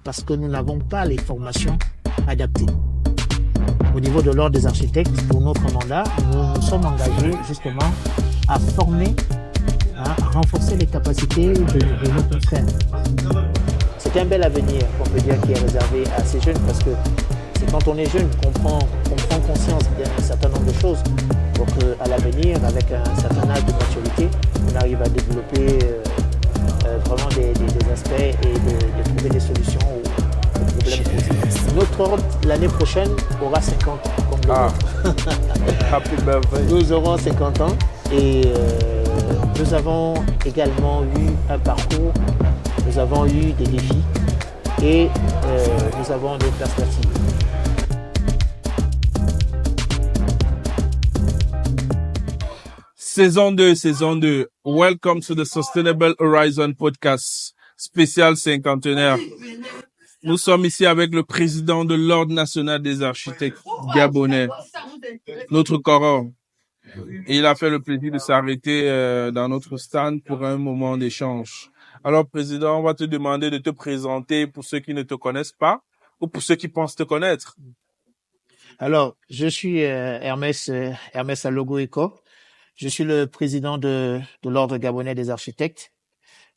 parce que nous n'avons pas les formations adaptées. Au niveau de l'Ordre des architectes, pour notre mandat, nous sommes engagés justement à former, à renforcer les capacités de nos confrères. C'est un bel avenir, on peut dire, qui est réservé à ces jeunes, parce que c'est quand on est jeune qu'on prend conscience d'un certain nombre de choses pour qu'à l'avenir, avec un certain âge de maturité, on arrive à développer vraiment des aspects et de trouver des solutions aux problèmes posés. Notre ordre, l'année prochaine, aura 50 ans, comme le nôtre. Happy birthday. Nous aurons 50 ans et nous avons également eu un parcours, nous avons eu des défis et nous avons des perspectives. Saison 2. Welcome to the Sustainable Horizon podcast spécial cinquantenaire. Nous sommes ici avec le président de l'Ordre national des architectes gabonais, notre quorum. Et il a fait le plaisir de s'arrêter dans notre stand pour un moment d'échange. Alors, président, on va te demander de te présenter pour ceux qui ne te connaissent pas ou pour ceux qui pensent te connaître. Alors, je suis Hermès Alogo Eko. Je suis le président de l'Ordre gabonais des architectes.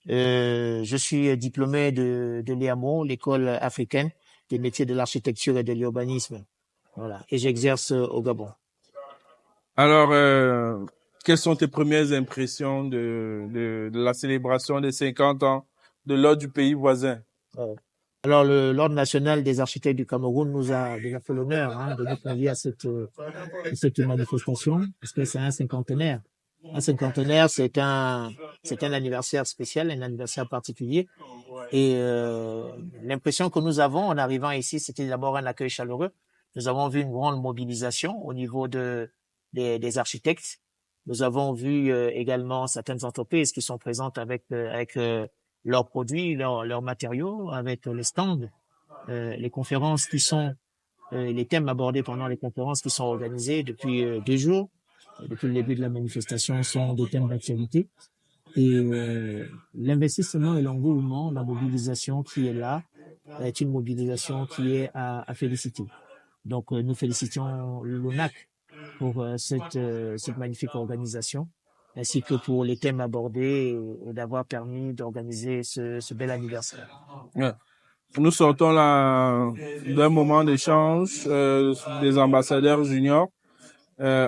Je suis diplômé de l'EAMO, l'école africaine des métiers de l'architecture et de l'urbanisme. Voilà. Et j'exerce au Gabon. Alors, quelles sont tes premières impressions de la célébration des 50 ans de l'Ordre du pays voisin? Alors, l'Ordre national des architectes du Cameroun nous a déjà fait l'honneur de nous convier à cette manifestation, parce que c'est un cinquantenaire. Un cinquantenaire, c'est un anniversaire spécial, un anniversaire particulier. Et l'impression que nous avons en arrivant ici, c'était d'abord un accueil chaleureux. Nous avons vu une grande mobilisation au niveau des architectes. Nous avons vu également certaines entreprises qui sont présentes avec leurs produits, leurs matériaux, avec les stands, les conférences qui sont, les thèmes abordés pendant les conférences qui sont organisées depuis 2 jours. Depuis le début de la manifestation sont des thèmes d'actualité. Et l'investissement et l'engouement, la mobilisation qui est là, est une mobilisation qui est à féliciter. Donc nous félicitons l'ONAC pour cette magnifique organisation, ainsi que pour les thèmes abordés et d'avoir permis d'organiser ce bel anniversaire. Ouais. Nous sortons là d'un moment d'échange des ambassadeurs juniors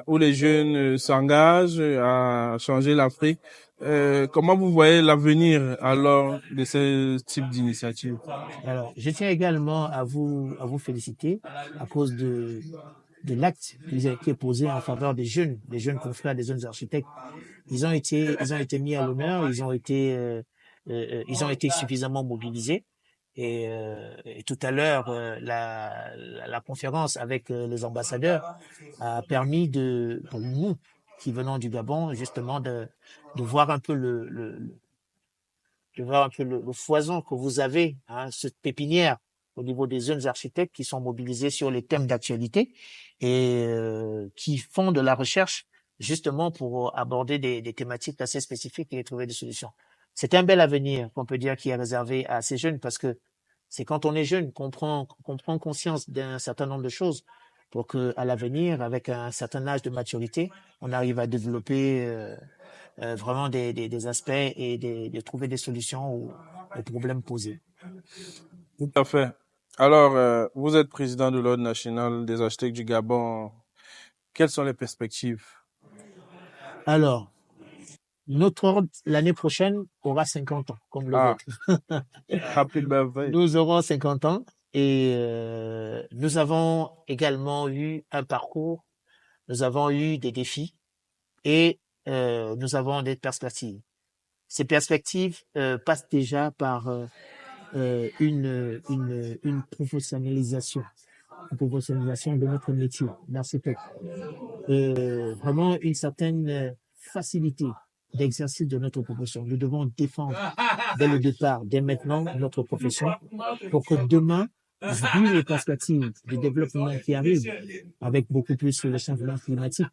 où les jeunes s'engagent à changer l'Afrique. Comment vous voyez l'avenir alors de ce type d'initiative? Alors, je tiens également à vous féliciter à cause de l'acte qui est posé en faveur des jeunes confrères, des jeunes architectes. Ils ont été mis à l'honneur, ils ont été suffisamment mobilisés. Et tout à l'heure, la conférence avec les ambassadeurs a permis pour nous qui venons du Gabon, justement, de voir un peu le foison que vous avez, cette pépinière au niveau des jeunes architectes qui sont mobilisés sur les thèmes d'actualité et qui font de la recherche justement pour aborder des thématiques assez spécifiques et trouver des solutions. C'est un bel avenir qu'on peut dire qui est réservé à ces jeunes, parce que c'est quand on est jeune qu'on prend conscience d'un certain nombre de choses pour que à l'avenir, avec un certain âge de maturité, on arrive à développer vraiment des aspects et de trouver des solutions aux problèmes posés. Tout à fait. Alors, vous êtes président de l'Ordre national des architectes du Gabon. Quelles sont les perspectives? Alors, notre ordre, l'année prochaine, aura 50 ans, comme le vôtre. Happy birthday. Nous aurons 50 ans et nous avons également eu un parcours, nous avons eu des défis et nous avons des perspectives. Ces perspectives passent déjà par une professionnalisation de notre métier d'architecte. Vraiment une certaine facilité d'exercice de notre profession. Nous devons défendre dès le départ, dès maintenant, notre profession pour que demain, vu les perspectives du développement qui arrivent, avec beaucoup plus le changement climatique,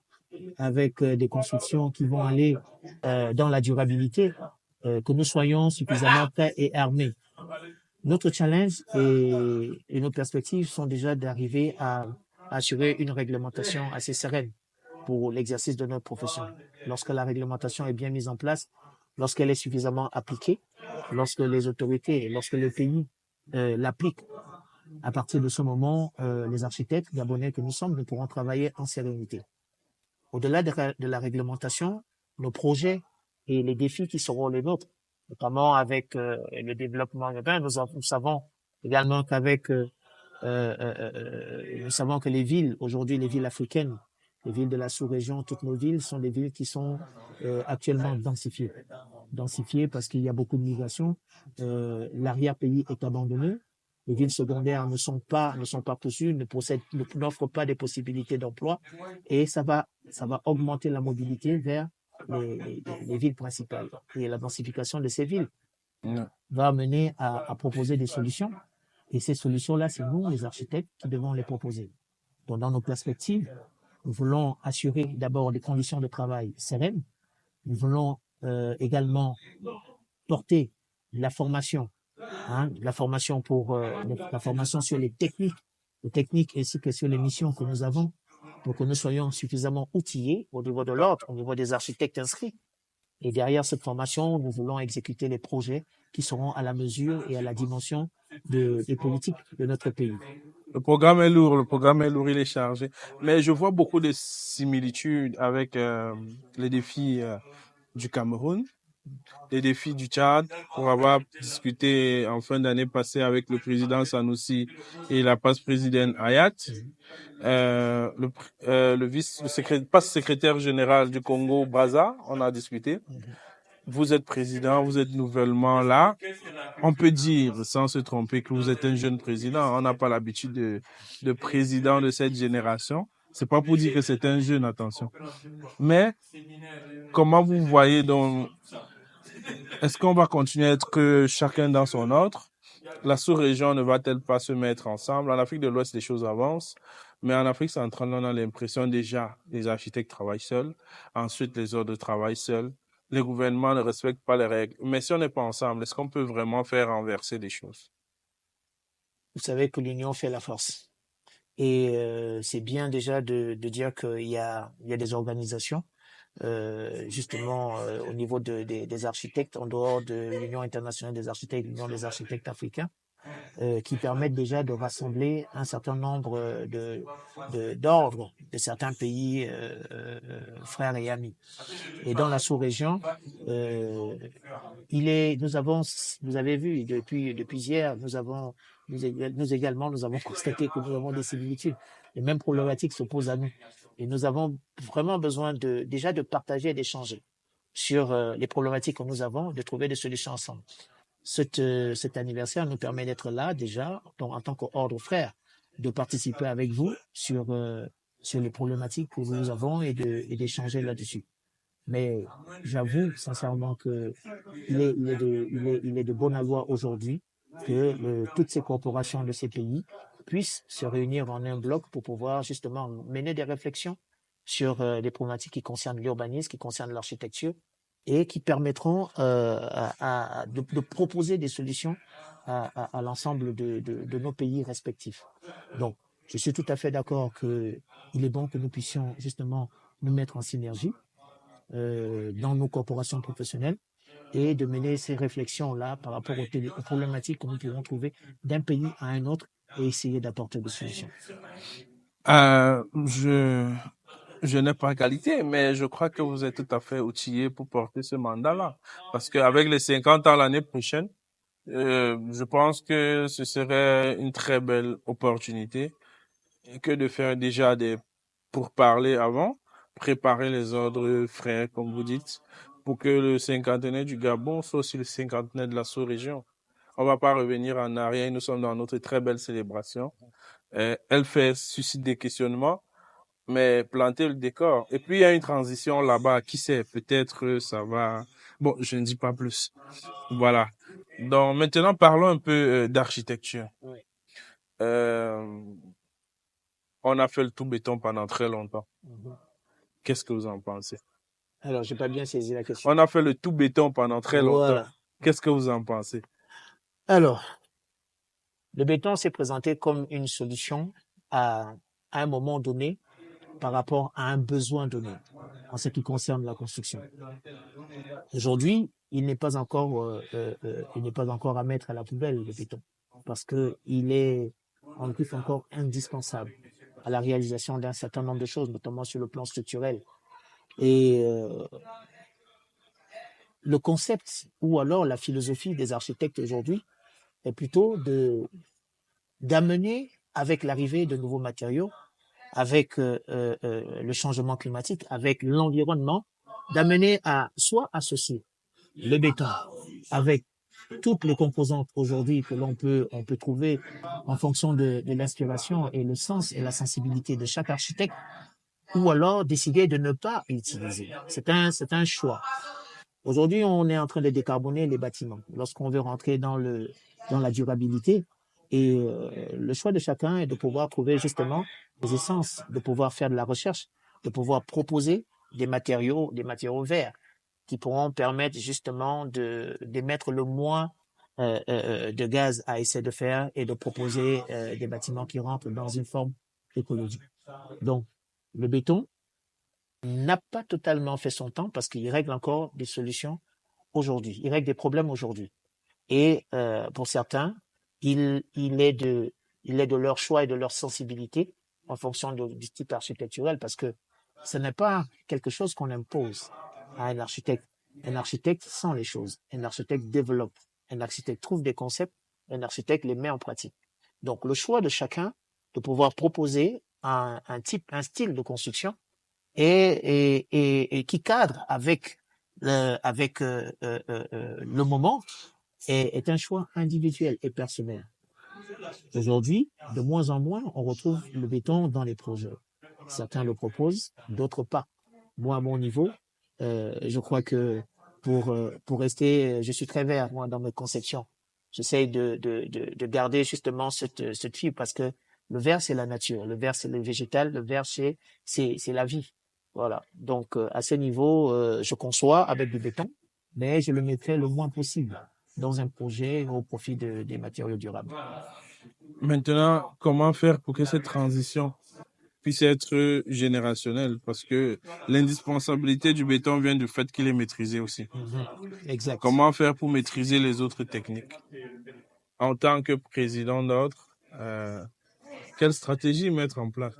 avec des constructions qui vont aller dans la durabilité, que nous soyons suffisamment prêts et armés. Notre challenge et nos perspectives sont déjà d'arriver à assurer une réglementation assez sereine pour l'exercice de notre profession. Lorsque la réglementation est bien mise en place, lorsqu'elle est suffisamment appliquée, lorsque les autorités, lorsque le pays l'applique, à partir de ce moment, les architectes gabonais que nous sommes, nous pourrons travailler en sérénité. Au-delà de la réglementation, nos projets et les défis qui seront les nôtres, notamment avec le développement urbain, nous savons également nous savons que les villes, aujourd'hui les villes africaines, les villes de la sous-région, toutes nos villes sont des villes qui sont actuellement densifiées. Densifiées parce qu'il y a beaucoup de migration. L'arrière-pays est abandonné. Les villes secondaires ne sont pas poussues, n'offrent pas des possibilités d'emploi et ça va augmenter la mobilité vers les villes principales. Et la densification de ces villes va mener à proposer des solutions. Et ces solutions-là, c'est nous, les architectes, qui devons les proposer. Donc, dans nos perspectives, nous voulons assurer d'abord des conditions de travail sereines. Nous voulons également porter la formation, la formation la formation sur les techniques ainsi que sur les missions que nous avons pour que nous soyons suffisamment outillés au niveau de l'ordre, au niveau des architectes inscrits. Et derrière cette formation, nous voulons exécuter les projets qui seront à la mesure et à la dimension des politiques de notre pays. Le programme est lourd, il est chargé. Mais je vois beaucoup de similitudes avec les défis du Cameroun, les défis du Tchad, pour avoir discuté en fin d'année passée avec le président Sanoussi et la vice-présidente Hayat. Pas secrétaire général du Congo, Brazza, on a discuté. Vous êtes président, vous êtes nouvellement là. On peut dire, sans se tromper, que vous êtes un jeune président. On n'a pas l'habitude de président de cette génération. C'est pas pour dire que c'est un jeune, attention. Mais, comment vous voyez donc, est-ce qu'on va continuer à être que chacun dans son ordre? La sous-région ne va-t-elle pas se mettre ensemble? En Afrique de l'Ouest, les choses avancent. Mais en Afrique centrale, on a l'impression déjà les architectes travaillent seuls. Ensuite, les ordres travaillent seuls. Les gouvernements ne respectent pas les règles. Mais si on n'est pas ensemble, est-ce qu'on peut vraiment faire renverser les choses? Vous savez que l'union fait la force. Et c'est bien déjà de dire qu'il y a des organisations, justement au niveau des architectes, en dehors de l'Union internationale des architectes, l'Union des architectes africains, qui permettent déjà de rassembler un certain nombre d'ordres de certains pays frères et amis. Et dans la sous-région, euh, vous avez vu, depuis hier, nous également, nous avons constaté que nous avons des similitudes. Les mêmes problématiques se posent à nous. Et nous avons vraiment besoin déjà de partager et d'échanger sur les problématiques que nous avons, de trouver des solutions ensemble. Cet anniversaire nous permet d'être là déjà, donc, en tant qu'ordre frère, de participer avec vous sur les problématiques que nous avons et d'échanger là-dessus. Mais j'avoue sincèrement que il est de bonne loi aujourd'hui que toutes ces corporations de ces pays puissent se réunir en un bloc pour pouvoir justement mener des réflexions sur les problématiques qui concernent l'urbanisme, qui concernent l'architecture et qui permettront de proposer des solutions à l'ensemble de nos pays respectifs. Donc, je suis tout à fait d'accord qu'il est bon que nous puissions justement nous mettre en synergie dans nos corporations professionnelles et de mener ces réflexions-là par rapport aux problématiques que nous pourrons trouver d'un pays à un autre et essayer d'apporter des solutions. Euh, je, je n'ai pas qualité, mais je crois que vous êtes tout à fait outillé pour porter ce mandat-là. Parce qu'avec les 50 ans l'année prochaine, je pense que ce serait une très belle opportunité que de faire déjà des pourparlers avant, préparer les ordres frais, comme vous dites, pour que le cinquantenaire du Gabon soit aussi le cinquantenaire de la sous-région. On va pas revenir en arrière, nous sommes dans notre très belle célébration. Elle suscite des questionnements, mais planter le décor. Et puis il y a une transition là-bas, qui sait, peut-être ça va... Bon, je ne dis pas plus. Voilà. Donc maintenant, parlons un peu d'architecture. Oui. Euh, on a fait le tout béton pendant très longtemps. Qu'est-ce que vous en pensez? Alors, j'ai pas bien saisi la question. On a fait le tout béton pendant très longtemps. Voilà. Qu'est-ce que vous en pensez? Alors, Le béton s'est présenté comme une solution à un moment donné par rapport à un besoin donné en ce qui concerne la construction. Aujourd'hui, il n'est pas encore à mettre à la poubelle, le béton, parce que il est en plus encore indispensable à la réalisation d'un certain nombre de choses, notamment sur le plan structurel. Et le concept ou alors la philosophie des architectes aujourd'hui est plutôt d'amener, avec l'arrivée de nouveaux matériaux, avec le changement climatique, avec l'environnement, d'amener à soit associer le béton avec toutes les composantes aujourd'hui que on peut trouver en fonction de l'inspiration et le sens et la sensibilité de chaque architecte, ou alors décider de ne pas l'utiliser. C'est un choix. Aujourd'hui, on est en train de décarboner les bâtiments. Lorsqu'on veut rentrer dans la durabilité, et le choix de chacun est de pouvoir trouver justement les essences, de pouvoir faire de la recherche, de pouvoir proposer des matériaux verts qui pourront permettre justement d'émettre le moins de gaz à effet de serre et de proposer des bâtiments qui rentrent dans une forme écologique. Donc, le béton n'a pas totalement fait son temps parce qu'il règle encore des solutions aujourd'hui. Il règle des problèmes aujourd'hui. Et pour certains, il est de leur choix et de leur sensibilité en fonction du type architectural parce que ce n'est pas quelque chose qu'on impose à un architecte. Un architecte sent les choses. Un architecte développe. Un architecte trouve des concepts. Un architecte les met en pratique. Donc, le choix de chacun de pouvoir proposer un style de construction et qui cadre avec le moment est un choix individuel et personnel. Aujourd'hui, de moins en moins, on retrouve le béton dans les projets. Certains le proposent, d'autres pas. Moi, à mon niveau, je crois que pour rester, je suis très vert, moi, dans mes conceptions. J'essaie de garder justement cette fibre parce que le vert, c'est la nature. Le vert, c'est le végétal. Le vert, c'est la vie. Voilà. Donc, à ce niveau, je conçois avec du béton, mais je le mettrai le moins possible dans un projet au profit des matériaux durables. Maintenant, comment faire pour que cette transition puisse être générationnelle? Parce que l'indispensabilité du béton vient du fait qu'il est maîtrisé aussi. Exact. Comment faire pour maîtriser les autres techniques? En tant que président d'ordre, quelle stratégie mettre en place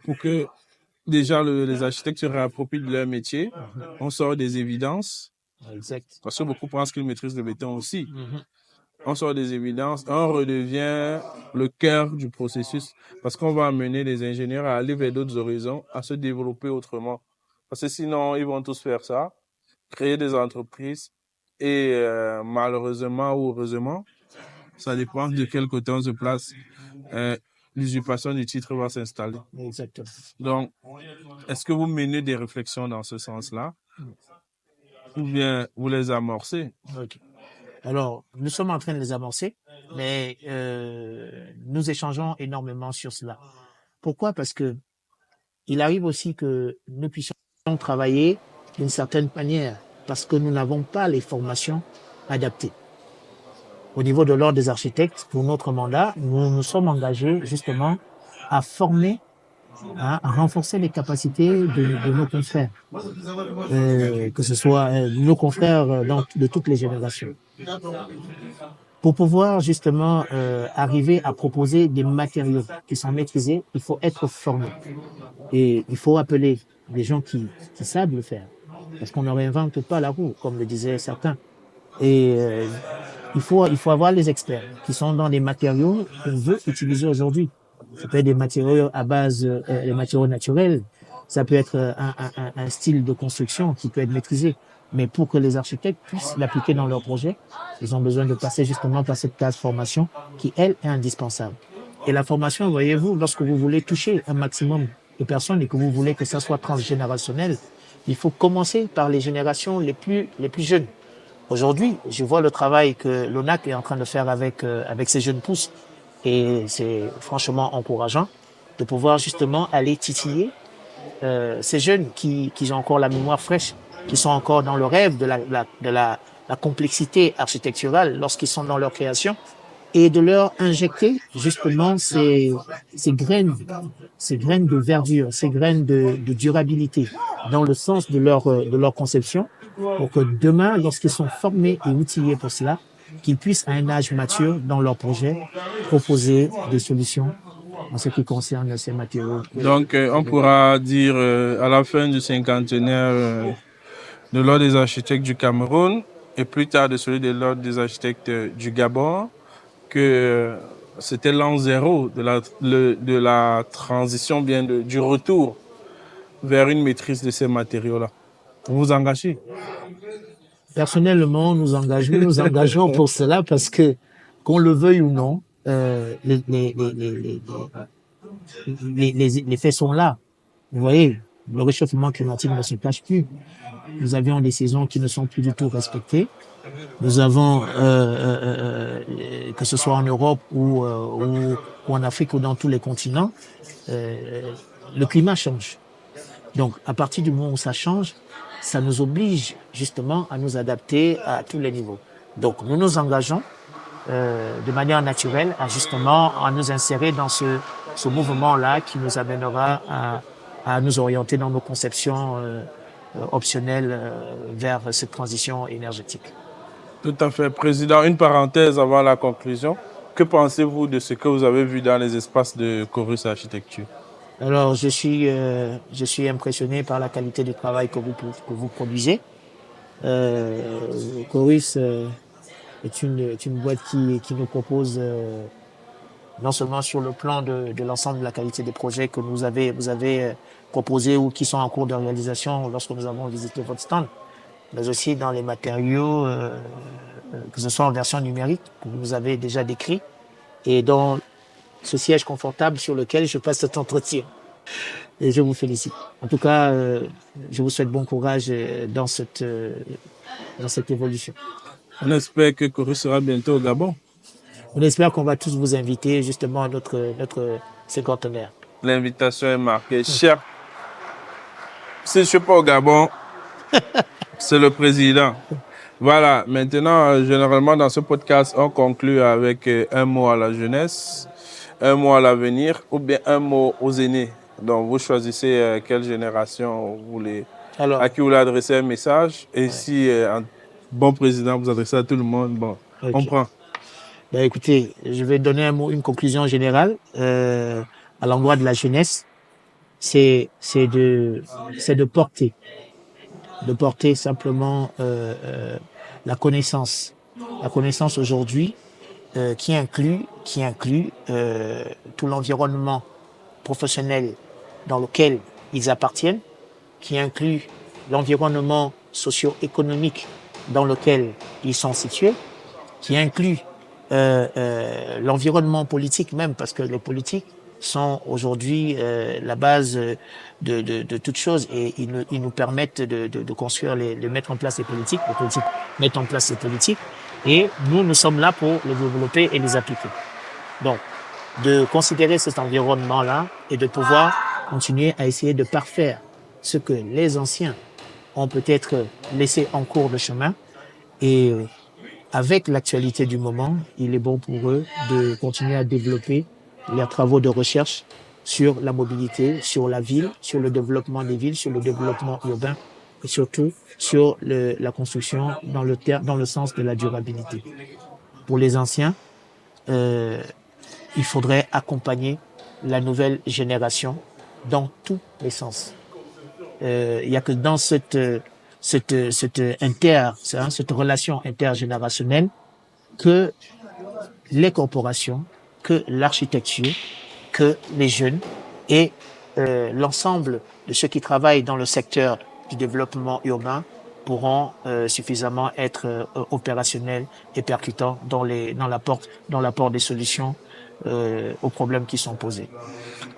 pour que déjà les architectes se réapproprient de leur métier? On sort des évidences, Exact. parce que beaucoup pensent qu'ils maîtrisent le béton aussi. On sort des évidences, on redevient le cœur du processus parce qu'on va amener les ingénieurs à aller vers d'autres horizons, à se développer autrement. Parce que sinon, ils vont tous faire ça, créer des entreprises et malheureusement ou heureusement, ça dépend de quel côté on se place, l'usurpation du titre va s'installer. Exactement. Donc, est-ce que vous menez des réflexions dans ce sens-là ou bien vous les amorcez? Okay. Alors, nous sommes en train de les amorcer, mais nous échangeons énormément sur cela. Pourquoi? Parce que il arrive aussi que nous puissions travailler d'une certaine manière, parce que nous n'avons pas les formations adaptées. Au niveau de l'ordre des architectes, pour notre mandat, nous nous sommes engagés justement à former, à renforcer les capacités de nos confrères, que ce soit nos confrères de toutes les générations. Pour pouvoir justement arriver à proposer des matériaux qui sont maîtrisés, il faut être formé. Et il faut appeler des gens qui savent le faire. Parce qu'on ne réinvente pas la roue, comme le disaient certains. Et il faut avoir les experts qui sont dans les matériaux qu'on veut utiliser aujourd'hui. Ça peut être des matériaux à base, des matériaux naturels. Ça peut être un style de construction qui peut être maîtrisé. Mais pour que les architectes puissent l'appliquer dans leur projet, ils ont besoin de passer justement par cette case formation qui, elle, est indispensable. Et la formation, voyez-vous, lorsque vous voulez toucher un maximum de personnes et que vous voulez que ça soit transgénérationnel, il faut commencer par les générations les plus jeunes. Aujourd'hui, je vois le travail que l'ONAC est en train de faire avec ces jeunes pousses et c'est franchement encourageant de pouvoir justement aller titiller ces jeunes qui ont encore la mémoire fraîche, qui sont encore dans le rêve de la complexité architecturale lorsqu'ils sont dans leur création et de leur injecter justement ces graines, ces graines de verdure, ces graines de durabilité dans le sens de leur conception pour que demain, lorsqu'ils sont formés et outillés pour cela, qu'ils puissent à un âge mature dans leur projet proposer des solutions en ce qui concerne ces matériaux. Donc, on pourra dire à la fin du cinquantenaire de l'Ordre des architectes du Cameroun et plus tard de celui de l'Ordre des architectes du Gabon que c'était l'an zéro de la transition, bien du retour vers une maîtrise de ces matériaux-là. Vous vous engagez? Personnellement, nous nous engageons pour cela parce que, qu'on le veuille ou non, les faits sont là. Vous voyez, le réchauffement climatique ne se cache plus. Nous avions des saisons qui ne sont plus du tout respectées. Nous avons, que ce soit en Europe ou en Afrique ou dans tous les continents, le climat change. Donc, à partir du moment où ça change, ça nous oblige justement à nous adapter à tous les niveaux. Donc, nous nous engageons de manière naturelle à nous insérer dans ce mouvement-là qui nous amènera à nous orienter dans nos conceptions optionnelles vers cette transition énergétique. Tout à fait. Président, une parenthèse avant la conclusion. Que pensez-vous de ce que vous avez vu dans les espaces de Chorus Architecture? Alors, je suis impressionné par la qualité du travail que vous produisez. Chorus est une boîte qui nous propose non seulement sur le plan de l'ensemble de la qualité des projets que vous avez proposés ou qui sont en cours de réalisation lorsque nous avons visité votre stand, mais aussi dans les matériaux, que ce soit en version numérique, que vous avez déjà décrit, et dans ce siège confortable sur lequel je passe cet entretien. Et je vous félicite. En tout cas, je vous souhaite bon courage dans cette évolution. On espère que Chorus sera bientôt au Gabon. On espère qu'on va tous vous inviter justement à notre cinquantenaire. L'invitation est marquée. Cher, si je ne suis pas au Gabon, c'est le président. Voilà, maintenant, généralement dans ce podcast, on conclut avec un mot à la jeunesse, un mot à l'avenir ou bien un mot aux aînés. Donc, vous choisissez quelle génération vous voulez, Alors, à qui vous voulez adresser un message. Et si un bon président vous adresse à tout le monde, bon, on ok. prend. Ben, écoutez, je vais donner une conclusion générale à l'endroit de la jeunesse. C'est c'est de porter simplement la connaissance aujourd'hui qui inclut tout l'environnement professionnel dans lequel ils appartiennent, qui inclut l'environnement socio-économique dans lequel ils sont situés, qui inclut l'environnement politique même, parce que les politiques sont aujourd'hui la base de toute chose et ils nous permettent de construire, de mettre en place les politiques mettent en place les politiques et nous sommes là pour les développer et les appliquer. Donc, de considérer cet environnement-là et de pouvoir continuer à essayer de parfaire ce que les anciens ont peut-être laissé en cours de chemin et avec l'actualité du moment, il est bon pour eux de continuer à développer leurs travaux de recherche sur la mobilité, sur la ville, sur le développement des villes, sur le développement urbain et surtout sur la construction dans le sens de la durabilité. Pour les anciens, euh, il faudrait accompagner la nouvelle génération dans tous les sens. Il y a que dans cette relation intergénérationnelle que les corporations, que l'architecture, que les jeunes et l'ensemble de ceux qui travaillent dans le secteur du développement urbain pourront suffisamment être opérationnels et percutants dans l'apport des solutions aux problèmes qui sont posés.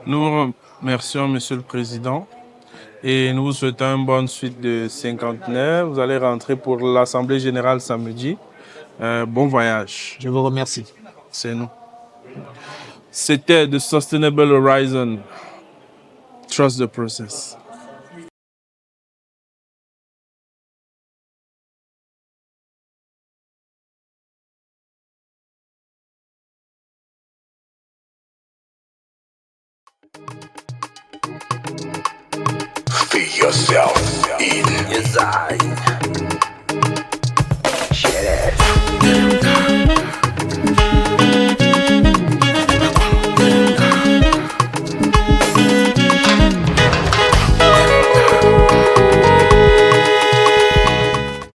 Nous remercions Monsieur le Président et nous vous souhaitons une bonne suite de cinquantenaire. Vous allez rentrer pour l'Assemblée générale samedi. Bon voyage. Je vous remercie. C'est nous. C'était The Sustainable Horizon. Trust the process. Feel yourself in. Yes, I.